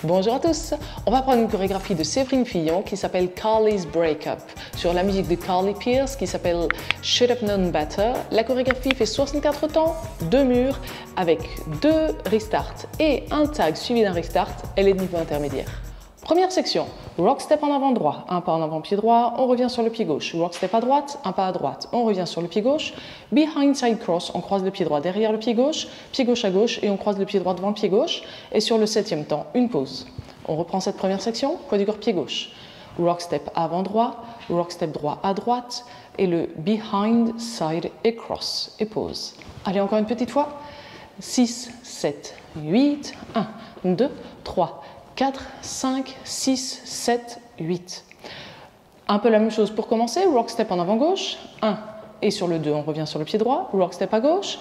Bonjour à tous, on va prendre une chorégraphie de Séverine Fillon qui s'appelle Carly's Breakup sur la musique de Carly Pearce qui s'appelle Should Have Known Better. La chorégraphie fait 64 temps, 2 murs avec 2 restarts et un tag suivi d'un restart. Elle est de niveau intermédiaire. Première section, rock step en avant droit, un pas en avant pied droit, on revient sur le pied gauche, rock step à droite, un pas à droite, on revient sur le pied gauche, behind side cross, on croise le pied droit derrière le pied gauche à gauche et on croise le pied droit devant le pied gauche et sur le 7e temps, une pause. On reprend cette première section, poids du corps pied gauche, rock step avant droit, rock step droit à droite et le behind side et cross et pause. Allez encore une petite fois, 6, 7, 8, 1, 2, 3, 4, 5, 6, 7, 8. Un peu la même chose pour commencer, rock step en avant gauche, 1, et sur le 2, on revient sur le pied droit, rock step à gauche,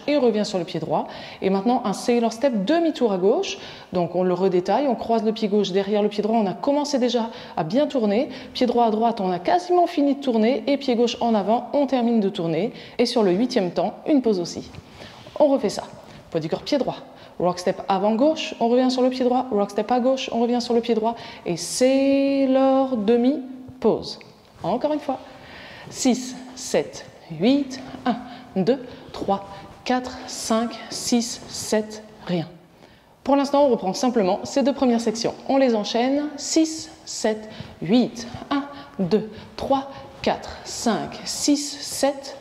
et on revient sur le pied droit. Et maintenant, un sailor step, demi-tour à gauche, donc on le redétaille, on croise le pied gauche derrière le pied droit, on a commencé déjà à bien tourner, pied droit à droite, on a quasiment fini de tourner, et pied gauche en avant, on termine de tourner, et sur le 8e temps, une pause aussi. On refait ça, poids du corps pied droit. Rock step avant gauche, on revient sur le pied droit, rock step à gauche, on revient sur le pied droit, et sailor demi, pause. Encore une fois. 6, 7, 8, 1, 2, 3, 4, 5, 6, 7, rien. Pour l'instant, on reprend simplement ces deux premières sections. On les enchaîne, 6, 7, 8, 1, 2, 3, 4, 5, 6, 7,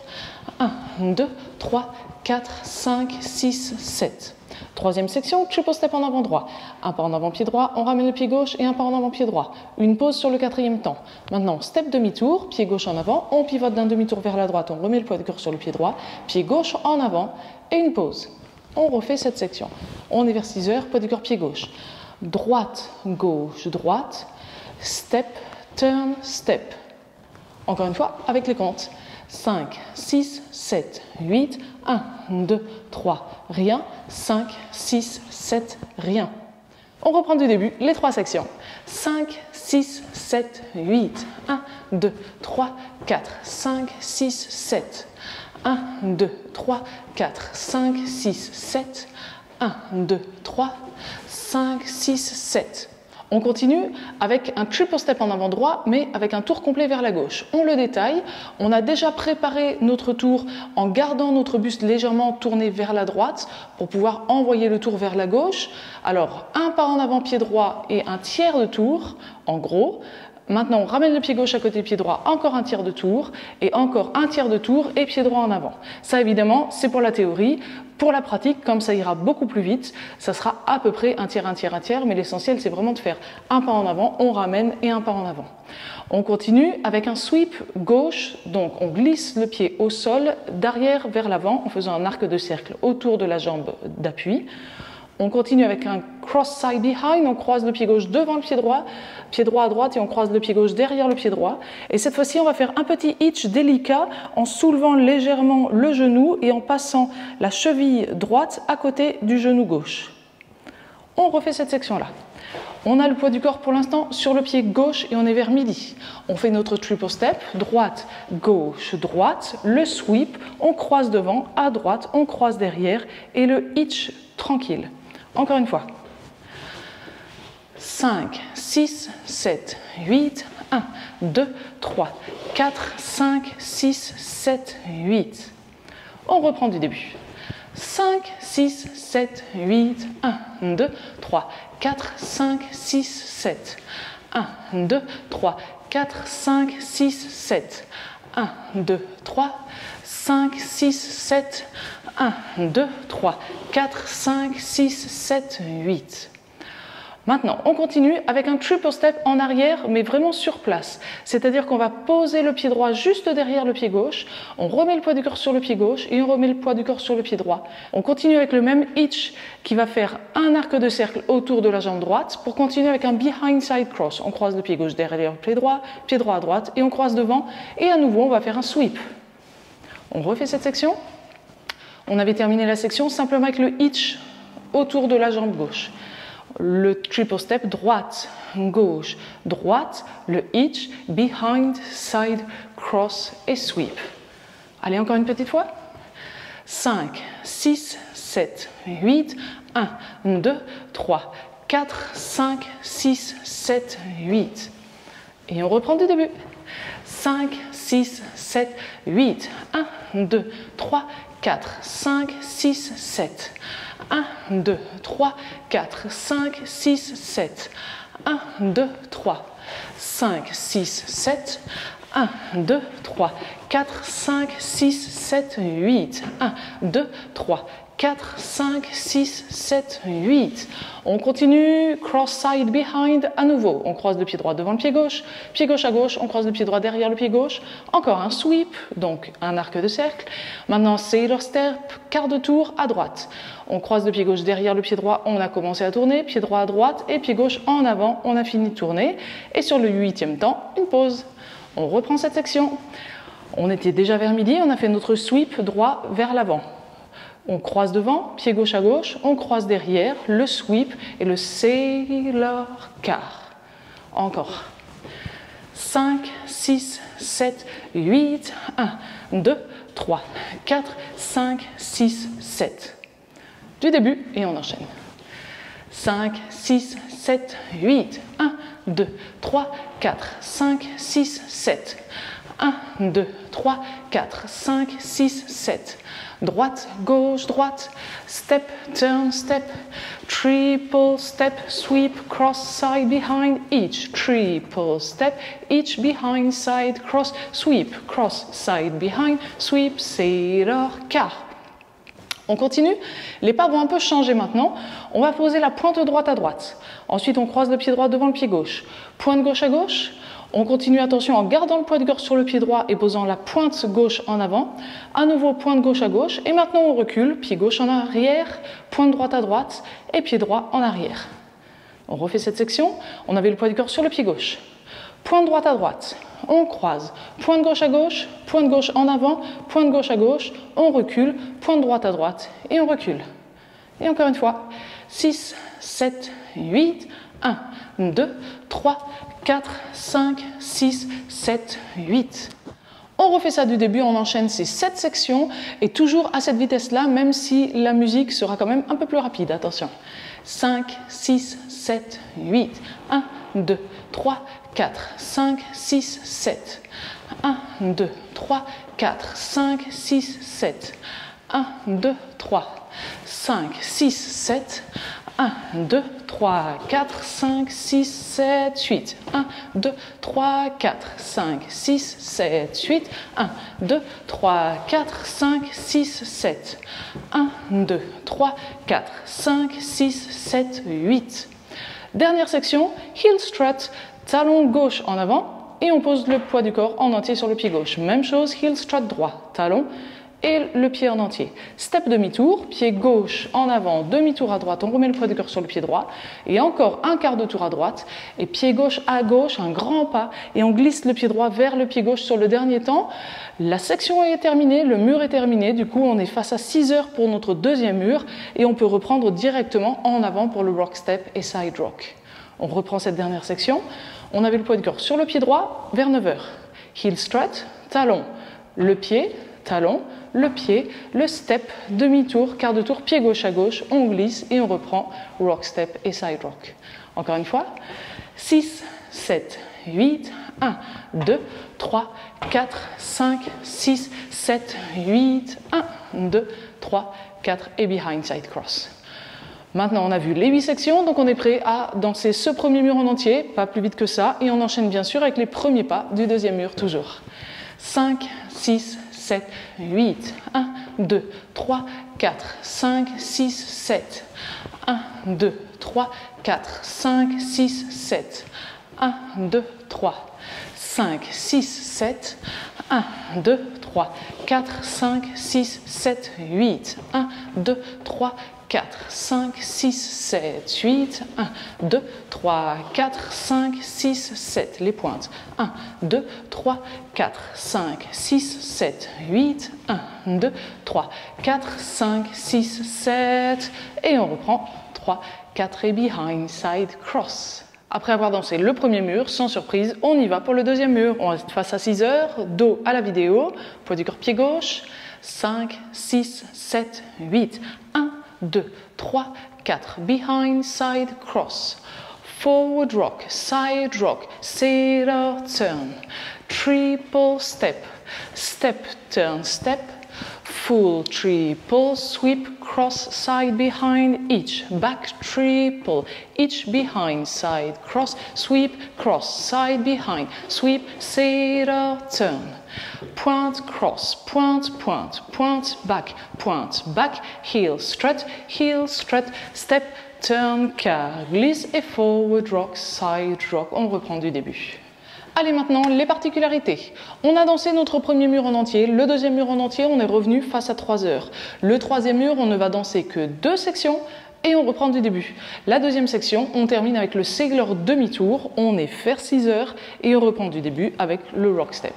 1, 2, 3, 4, 5, 6, 7. Troisième section, triple step en avant droit. Un pas en avant pied droit, on ramène le pied gauche et un pas en avant pied droit. Une pause sur le 4e temps. Maintenant, step demi-tour, pied gauche en avant, on pivote d'un demi-tour vers la droite, on remet le poids de corps sur le pied droit, pied gauche en avant et une pause. On refait cette section. On est vers 6 heures, poids du corps pied gauche. Droite, gauche, droite, step, turn, step. Encore une fois, avec les comptes. 5, 6, 7, 8, 1, 2, 3, rien, 5, 6, 7, rien. On reprend du début les 3 sections. 5, 6, 7, 8, 1, 2, 3, 4, 5, 6, 7. 1, 2, 3, 4, 5, 6, 7. 1, 2, 3, 5, 6, 7. On continue avec un triple step en avant droit, mais avec un tour complet vers la gauche. On le détaille. On a déjà préparé notre tour en gardant notre buste légèrement tourné vers la droite pour pouvoir envoyer le tour vers la gauche. Alors, un pas en avant pied droit et un tiers de tour, en gros. Maintenant, on ramène le pied gauche à côté du pied droit, encore un tiers de tour, et encore un tiers de tour et pied droit en avant. Ça, évidemment, c'est pour la théorie. Pour la pratique, comme ça ira beaucoup plus vite, ça sera à peu près un tiers, un tiers, un tiers, mais l'essentiel, c'est vraiment de faire un pas en avant, on ramène et un pas en avant. On continue avec un sweep gauche, donc on glisse le pied au sol, d'arrière vers l'avant, en faisant un arc de cercle autour de la jambe d'appui. On continue avec un cross side behind, on croise le pied gauche devant le pied droit à droite et on croise le pied gauche derrière le pied droit. Et cette fois-ci, on va faire un petit hitch délicat en soulevant légèrement le genou et en passant la cheville droite à côté du genou gauche. On refait cette section-là. On a le poids du corps pour l'instant sur le pied gauche et on est vers midi. On fait notre triple step, droite, gauche, droite, le sweep, on croise devant, à droite, on croise derrière et le hitch tranquille. Encore une fois. 5, 6, 7, 8, 1, 2, 3, 4, 5, 6, 7, 8. On reprend du début. 5, 6, 7, 8, 1, 2, 3, 4, 5, 6, 7. 1, 2, 3, 4, 5, 6, 7. 1, 2, 3, 5, 6, 7. 1, 2, 3, 4, 5, 6, 7, 8. Maintenant, on continue avec un triple step en arrière, mais vraiment sur place. C'est-à-dire qu'on va poser le pied droit juste derrière le pied gauche, on remet le poids du corps sur le pied gauche et on remet le poids du corps sur le pied droit. On continue avec le même hitch qui va faire un arc de cercle autour de la jambe droite pour continuer avec un behind side cross. On croise le pied gauche derrière le pied droit à droite et on croise devant et à nouveau on va faire un sweep. On refait cette section. On avait terminé la section simplement avec le hitch autour de la jambe gauche. Le triple step droite, gauche, droite, le hitch, behind, side, cross et sweep. Allez, encore une petite fois. 5, 6, 7, 8, 1, 2, 3, 4, 5, 6, 7, 8. Et on reprend du début. 5, 6, 7, 8. 1, 2, 3, 4, 5, 6, 7. 1, 2, 3, 4, 5, 6, 7. 1, 2, 3, 5, 6, 7. 1, 2, 3, 4, 5, 6, 7, 8. 1, 2, 3, 4, 5, 6, 7, 8. On continue, cross side behind à nouveau. On croise le pied droit devant le pied gauche à gauche, on croise le pied droit derrière le pied gauche. Encore un sweep, donc un arc de cercle. Maintenant, sailor step, quart de tour à droite. On croise le pied gauche derrière le pied droit, on a commencé à tourner, pied droit à droite et pied gauche en avant, on a fini de tourner. Et sur le 8e temps, une pause. On reprend cette section. On était déjà vers midi, on a fait notre sweep droit vers l'avant. On croise devant, pied gauche à gauche, on croise derrière, le sweep et le sailor car. Encore. 5, 6, 7, 8, 1, 2, 3, 4, 5, 6, 7. Du début et on enchaîne. 5, 6, 7, 8, 1, 2, 3, 4, 5, 6, 7. 1, 2, 3, 4, 5, 6, 7. Droite, gauche, droite, step, turn, step, triple step, sweep, cross, side, behind, each, triple step, each, behind, side, cross, sweep, cross, side, behind, sweep, sailor, car. On continue, les pas vont un peu changer maintenant. On va poser la pointe droite à droite. Ensuite, on croise le pied droit devant le pied gauche. Pointe gauche à gauche. On continue, attention, en gardant le poids de gorge sur le pied droit et posant la pointe gauche en avant. À nouveau, pointe gauche à gauche. Et maintenant, on recule, pied gauche en arrière, pointe droite à droite et pied droit en arrière. On refait cette section. On avait le poids de gorge sur le pied gauche. Pointe droite à droite. On croise. Pointe gauche à gauche, pointe gauche en avant, pointe gauche à gauche. On recule, pointe droite à droite et on recule. Et encore une fois, 6, 7, 8, 1, 2, 3, 4, 5, 6, 7, 8. On refait ça du début, on enchaîne ces 7 sections et toujours à cette vitesse-là, même si la musique sera quand même un peu plus rapide. Attention. 5, 6, 7, 8. 1, 2, 3, 4, 5, 6, 7. 1, 2, 3, 4, 5, 6, 7. 1, 2, 3, 5, 6, 7. 1, 2, 3, 4, 5, 6, 7, 8. 1, 2, 3, 4, 5, 6, 7, 8. 1, 2, 3, 4, 5, 6, 7. 1, 2, 3, 4, 5, 6, 7, 8. Dernière section, heel strut, talon gauche en avant et on pose le poids du corps en entier sur le pied gauche. Même chose, heel strut droit, talon et le pied en entier. Step demi-tour, pied gauche en avant, demi-tour à droite, on remet le poids du corps sur le pied droit et encore un quart de tour à droite et pied gauche à gauche, un grand pas et on glisse le pied droit vers le pied gauche sur le dernier temps. La section est terminée, le mur est terminé, du coup on est face à 6 heures pour notre deuxième mur et on peut reprendre directement en avant pour le rock step et side rock. On reprend cette dernière section, on avait le poids du corps sur le pied droit vers 9 heures. Heel strut, talon, le pied, talon, le pied, le step, demi-tour, quart de tour, pied gauche à gauche, on glisse et on reprend rock step et side rock. Encore une fois, 6, 7, 8, 1, 2, 3, 4, 5, 6, 7, 8, 1, 2, 3, 4 et behind side cross. Maintenant, on a vu les 8 sections, donc on est prêt à danser ce premier mur en entier, pas plus vite que ça, et on enchaîne bien sûr avec les premiers pas du deuxième mur toujours. 5, 6, 7, 8, 1, 2, 3, 4, 5, 6, 7, 1, 2, 3, 4, 5, 6, 7, 1, 2, 3, 5, 6, 7, 1, 2, 3, 4, 5, 6, 7, 8, 1, 2, 3, 4, 5, 6, 7, 8, 1, 2, 3, 4, 5, 6, 7, les pointes, 1, 2, 3, 4, 5, 6, 7, 8, 1, 2, 3, 4, 5, 6, 7, et on reprend 3, 4 et behind side cross. Après avoir dansé le premier mur, sans surprise, on y va pour le deuxième mur. On reste face à 6 heures, dos à la vidéo, poids du corps pied gauche, 5, 6, 7, 8, 1, 2, 3, 4, behind, side, cross, forward rock, side rock, sailor, turn, triple step, step, turn, step, full triple, sweep, cross, side, behind, each, back, triple, each, behind, side, cross, sweep, cross, side, behind, sweep, sailor, turn, pointe, cross, pointe, pointe, pointe, back, heel, strut, step, turn, quart, glisse et forward rock, side rock. On reprend du début. Allez, maintenant, les particularités. On a dansé notre premier mur en entier, le deuxième mur en entier, on est revenu face à 3 heures. Le troisième mur, on ne va danser que 2 sections et on reprend du début. La deuxième section, on termine avec le sailor demi-tour, on est faire 6 heures et on reprend du début avec le rock step.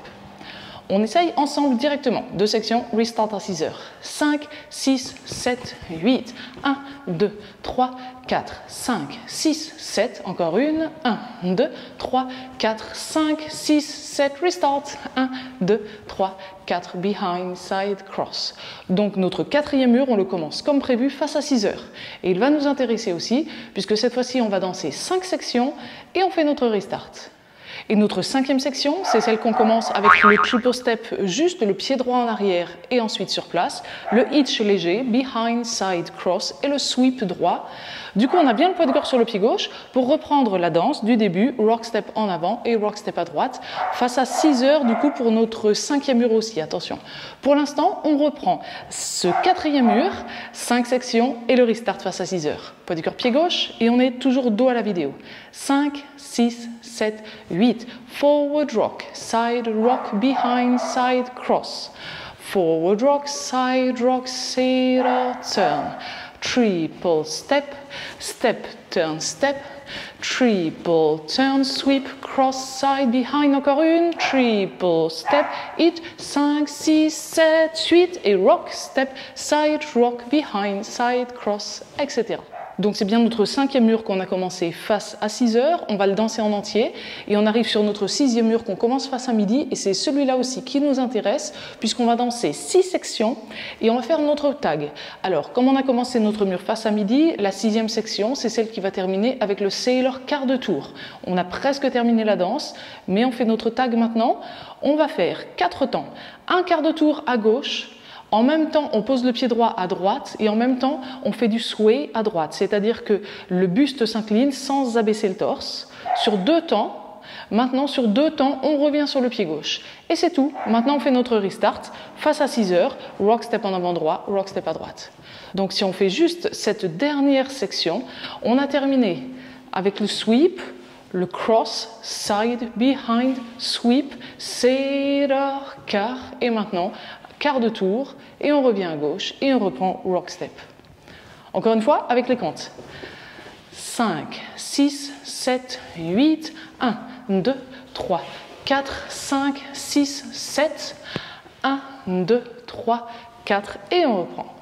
On essaye ensemble directement. 2 sections, restart à 6 heures. 5, 6, 7, 8. 1, 2, 3, 4, 5, 6, 7. Encore une. 1, 2, 3, 4, 5, 6, 7. Restart. 1, 2, 3, 4. Behind, side, cross. Donc notre quatrième mur, on le commence comme prévu face à 6 heures. Et il va nous intéresser aussi, puisque cette fois-ci, on va danser 5 sections et on fait notre restart. Et notre cinquième section, c'est celle qu'on commence avec le triple step, juste le pied droit en arrière et ensuite sur place, le hitch léger, behind, side, cross et le sweep droit. Du coup, on a bien le poids de corps sur le pied gauche pour reprendre la danse du début, rock step en avant et rock step à droite, face à 6 heures du coup pour notre cinquième mur aussi, attention. Pour l'instant, on reprend ce quatrième mur, 5 sections et le restart face à 6 heures. Poids du corps pied gauche et on est toujours dos à la vidéo. 5, 6, 7, 8. Forward rock, side rock, behind, side, cross. Forward rock, sailor, turn. Triple step, step, turn, step. Triple turn, sweep, cross, side, behind, encore une. Triple step, hit, 5, 6, 7, 8. Et rock, step, side, rock, behind, side, cross, etc. Donc c'est bien notre cinquième mur qu'on a commencé face à 6 heures, on va le danser en entier et on arrive sur notre sixième mur qu'on commence face à midi et c'est celui-là aussi qui nous intéresse puisqu'on va danser 6 sections et on va faire notre tag. Alors comme on a commencé notre mur face à midi, la 6e section c'est celle qui va terminer avec le sailor quart de tour. On a presque terminé la danse mais on fait notre tag maintenant. On va faire 4 temps, un quart de tour à gauche. En même temps, on pose le pied droit à droite et en même temps, on fait du sway à droite. C'est-à-dire que le buste s'incline sans abaisser le torse. Sur 2 temps, maintenant sur 2 temps, on revient sur le pied gauche. Et c'est tout. Maintenant, on fait notre restart face à 6 heures. Rock step en avant droit, rock step à droite. Donc si on fait juste cette dernière section, on a terminé avec le sweep, le cross, side, behind, sweep, sailor, quart et maintenant quart de tour, et on revient à gauche, et on reprend rock step. Encore une fois, avec les comptes. 5, 6, 7, 8, 1, 2, 3, 4, 5, 6, 7, 1, 2, 3, 4, et on reprend.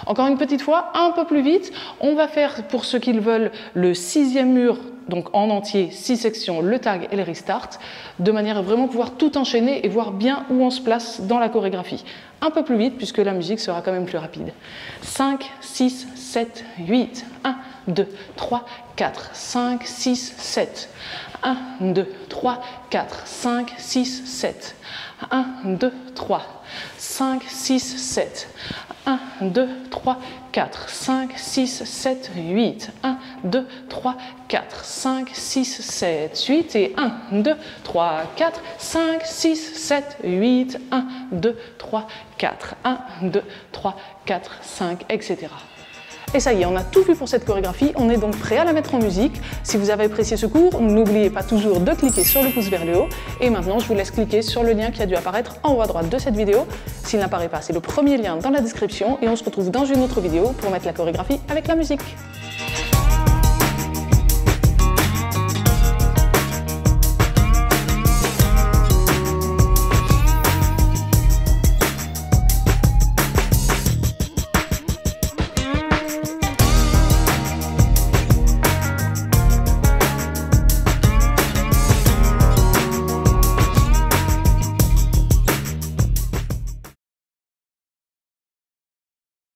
Encore une petite fois, un peu plus vite, on va faire, pour ceux qui le veulent, le 6e mur, donc en entier, 6 sections, le tag et le restart, de manière à vraiment pouvoir tout enchaîner et voir bien où on se place dans la chorégraphie. Un peu plus vite, puisque la musique sera quand même plus rapide. 5, 6, 7, 8, 1, 2, 3, 4, 5, 6, 7. 1, 2, 3, 4, 5, 6, 7. 1, 2, 3, 5, 6, 7. 1, 2, 3, 4, 5, 6, 7, 8. 1, 2, 3, 4, 5, 6, 7, 8. Et 1, 2, 3, 4, 5, 6, 7, 8. 1, 2, 3, 4. 1, 2, 3, 4, 5, etc. Et ça y est, on a tout vu pour cette chorégraphie, on est donc prêt à la mettre en musique. Si vous avez apprécié ce cours, n'oubliez pas toujours de cliquer sur le pouce vers le haut. Et maintenant, je vous laisse cliquer sur le lien qui a dû apparaître en haut à droite de cette vidéo. S'il n'apparaît pas, c'est le premier lien dans la description et on se retrouve dans une autre vidéo pour mettre la chorégraphie avec la musique.